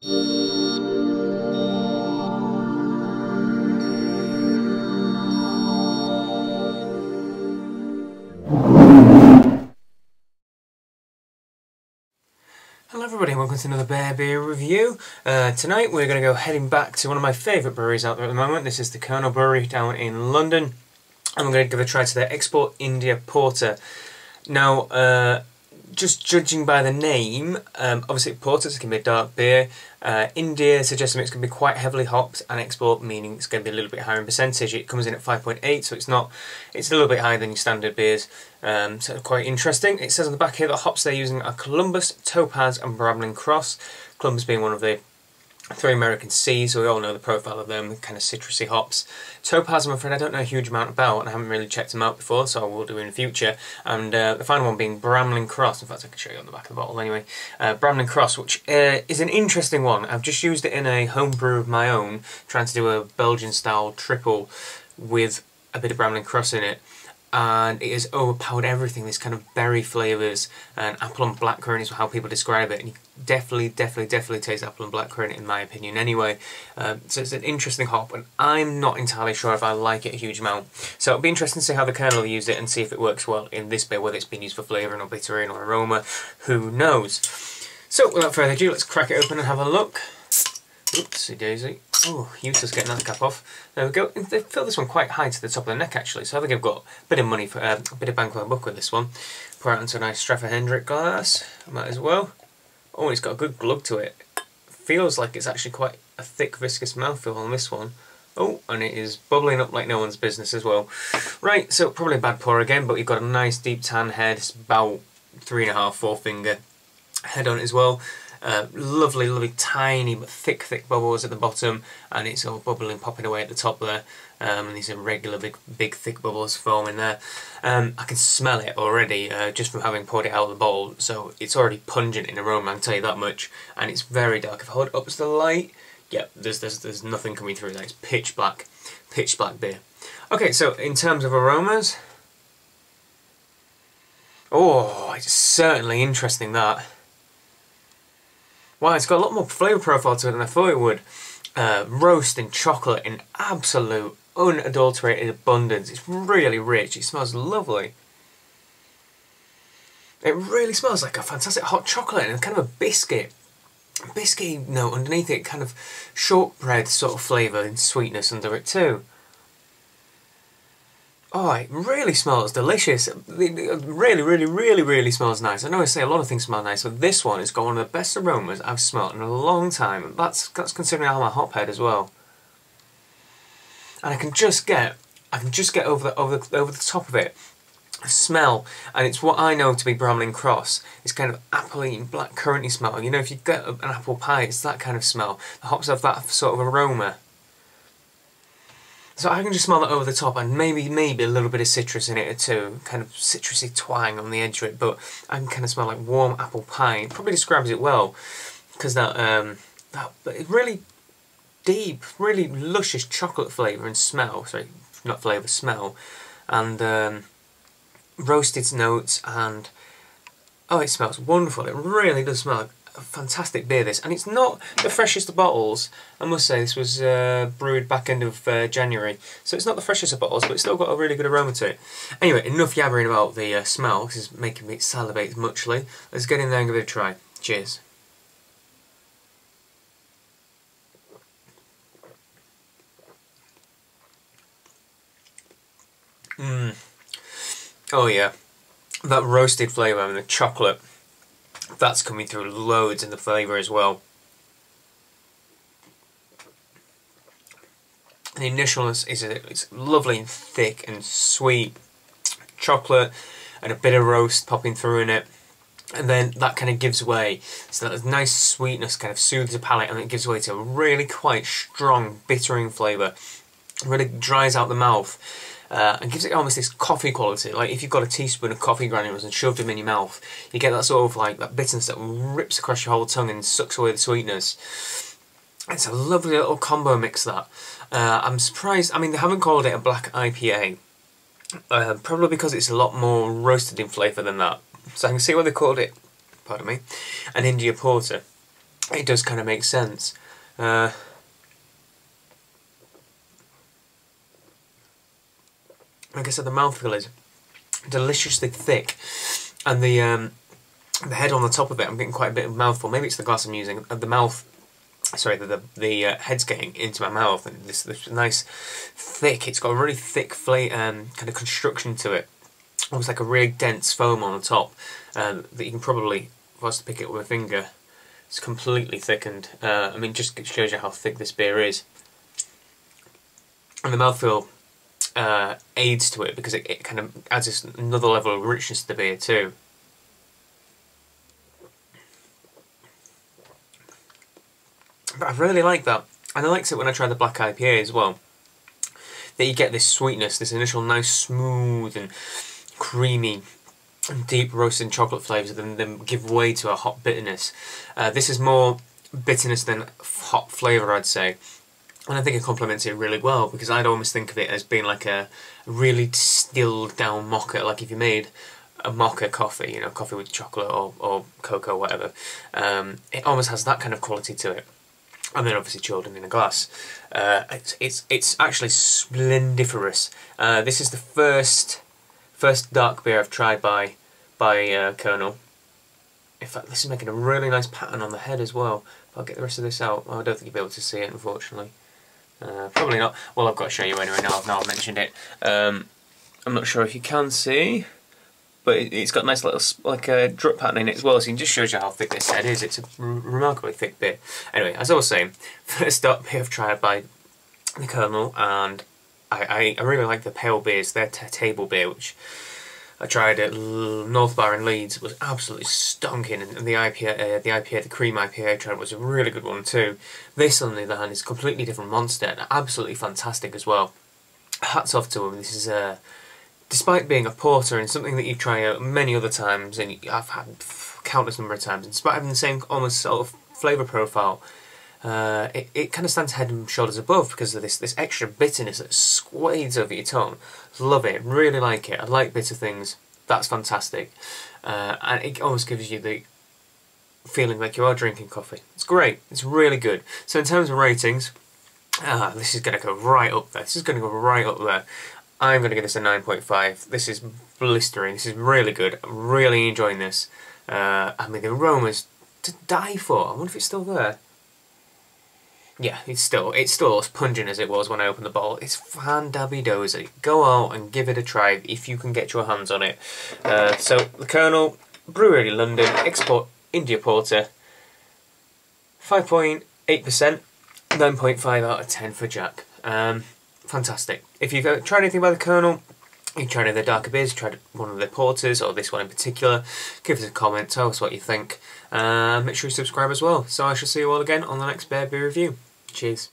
Hello everybody and welcome to another Bear Beer review. Tonight we're going to go heading back to one of my favourite breweries out there at the moment. This is the Kernel Brewery down in London, and we're going to give a try to their Export India Porter. Now, just judging by the name, obviously porters can be a dark beer. India suggests it's going to be quite heavily hopped, and export meaning it's going to be a little bit higher in percentage. It comes in at 5.8, so it's a little bit higher than your standard beers. So quite interesting. It says on the back here that hops they're using are Columbus, Topaz, and Brambling Cross. Columbus being one of the three American Cs, so we all know the profile of them, kind of citrusy hops. Topaz, I'm afraid I don't know a huge amount about, and I haven't really checked them out before, so I will do in the future. And the final one being Brambling Cross. In fact, I can show you on the back of the bottle anyway. Brambling Cross, which is an interesting one. I've just used it in a home brew of my own, trying to do a Belgian-style triple with a bit of Brambling Cross in it. And it has overpowered everything, this kind of berry flavours, and apple and blackcurrant is how people describe it, and you definitely taste apple and blackcurrant in my opinion anyway. So it's an interesting hop, and I'm not entirely sure if I like it a huge amount. So it'll be interesting to see how the Kernel use it and see if it works well in this beer, whether it's been used for flavouring or bittering or aroma, who knows. So without further ado, let's crack it open and have a look. Oopsie daisy. Oh, useless getting that cap off. There we go. They fill this one quite high to the top of the neck actually, so I think I've got a bit of money for a bit of bang for my buck with this one. Pour it into a nice Stratford Hendrick glass. I might as well. Oh, it's got a good glug to it. Feels like it's actually quite a thick, viscous mouthfeel on this one. Oh, and it is bubbling up like no one's business as well. Right, so probably a bad pour again, but you've got a nice deep tan head. It's about 3.5, 4 finger head on it as well. Lovely tiny but thick bubbles at the bottom, and it's all bubbling, popping away at the top there, and these are regular big thick bubbles forming there. I can smell it already just from having poured it out of the bottle, so it's already pungent in aroma, I can tell you that much, and it's very dark. If I hold it up to the light, yeah, there's nothing coming through there. It's pitch black beer. Okay, so in terms of aromas, oh, it's certainly interesting that. Wow, it's got a lot more flavour profile to it than I thought it would. Roast and chocolate in absolute unadulterated abundance. It's really rich. It smells lovely. It really smells like a fantastic hot chocolate and kind of a biscuit note underneath it, kind of shortbread sort of flavour and sweetness under it too. Oh, it really smells delicious. It really smells nice. I know I say a lot of things smell nice, but this one has got one of the best aromas I've smelled in a long time. That's considering I'm a hophead as well. And I can just get over the top of it a smell, and it's what I know to be Brambling Cross. It's kind of appley and black curranty smell. You know, if you get an apple pie, it's that kind of smell. The hops have that sort of aroma. So I can just smell that over the top, and maybe a little bit of citrus in it too, kind of citrusy twang on the edge of it, but I can kind of smell like warm apple pie. It probably describes it well, because that really deep, really luscious chocolate flavour and smell, sorry, not flavour, smell, and roasted notes, and oh, it smells wonderful. It really does smell like a fantastic beer, this, and it's not the freshest of bottles. I must say this was brewed back end of January, so it's not the freshest of bottles, but it's still got a really good aroma to it. Anyway, enough yabbering about the smell. This is making me salivate muchly. Let's get in there and give it a try. Cheers. Oh yeah, that roasted flavour and the chocolate, that's coming through loads in the flavour as well. The initialness is it's lovely and thick and sweet chocolate, and a bit of roast popping through in it, and then that kind of gives way, so that nice sweetness kind of soothes the palate, and it gives way to a really quite strong bittering flavour. It really dries out the mouth. And gives it almost this coffee quality, like if you've got a teaspoon of coffee granules and shoved them in your mouth, you get that sort of like that bitterness that rips across your whole tongue and sucks away the sweetness. It's a lovely little combo mix, that. I'm surprised, I mean, they haven't called it a black IPA, probably because it's a lot more roasted in flavour than that. So I can see why they called it, pardon me, an India Porter. it does kind of make sense. Like I said, the mouthfeel is deliciously thick, and the head on the top of it, I'm getting quite a bit of mouthful. Maybe it's the glass I'm using. The mouth, sorry, the head's getting into my mouth, and this nice thick. It's got a really thick kind of construction to it, almost like a really dense foam on the top that you can probably, if I was to pick it with a finger, it's completely thickened. I mean, just shows you how thick this beer is, and the mouthfeel aids to it because it kind of adds this another level of richness to the beer too. But I really like that, and I liked it when I tried the black IPA as well, that you get this sweetness, this initial nice smooth and creamy and deep roasted chocolate flavours that then give way to a hot bitterness. This is more bitterness than hot flavour, I'd say. And I think it complements it really well, because I'd almost think of it as being like a really distilled down mocha, like if you made a mocha coffee, you know, coffee with chocolate or cocoa, whatever. It almost has that kind of quality to it. And then obviously chilled in a glass. It's actually splendiferous. This is the first dark beer I've tried by Kernel. In fact, this is making a really nice pattern on the head as well. If I'll get the rest of this out. Oh, I don't think you'll be able to see it, unfortunately. Probably not. Well, I've got to show you anyway now I've mentioned it. I'm not sure if you can see, but it's got a nice little like a drip pattern in it as well, so it just shows you how thick this head is. It's a remarkably thick beer. Anyway, as I was saying, first dark beer I've tried by the Kernel, and I really like the pale beers. Their table beer, which I tried at North Bar in Leeds, was absolutely stonking, and the IPA, the cream IPA I tried was a really good one too. This, on the other hand, is a completely different monster, and absolutely fantastic as well. Hats off to them. This is despite being a porter and something that you try out many other times, and I've had countless number of times, and despite having the same almost sort of flavour profile, it kind of stands head and shoulders above because of this extra bitterness that sways over your tongue. Love it, really like it. I like bitter things. That's fantastic, and it almost gives you the feeling like you are drinking coffee. It's great. It's really good. So in terms of ratings, this is going to go right up there. This is going to go right up there. I'm going to give this a 9.5. This is blistering. This is really good. I'm really enjoying this. I mean, the aroma's to die for. I wonder if it's still there. Yeah, it's still as pungent as it was when I opened the bottle. It's fan-dabby-dozy. Go out and give it a try if you can get your hands on it. So, the Kernel Brewery, London, Export India Porter, 5.8%, 9.5 out of 10 for Jack. Fantastic. If you've tried anything by the Kernel, you've tried any of their darker beers, tried one of their porters, or this one in particular, give us a comment, tell us what you think. Make sure you subscribe as well. So I shall see you all again on the next beer review. Cheers.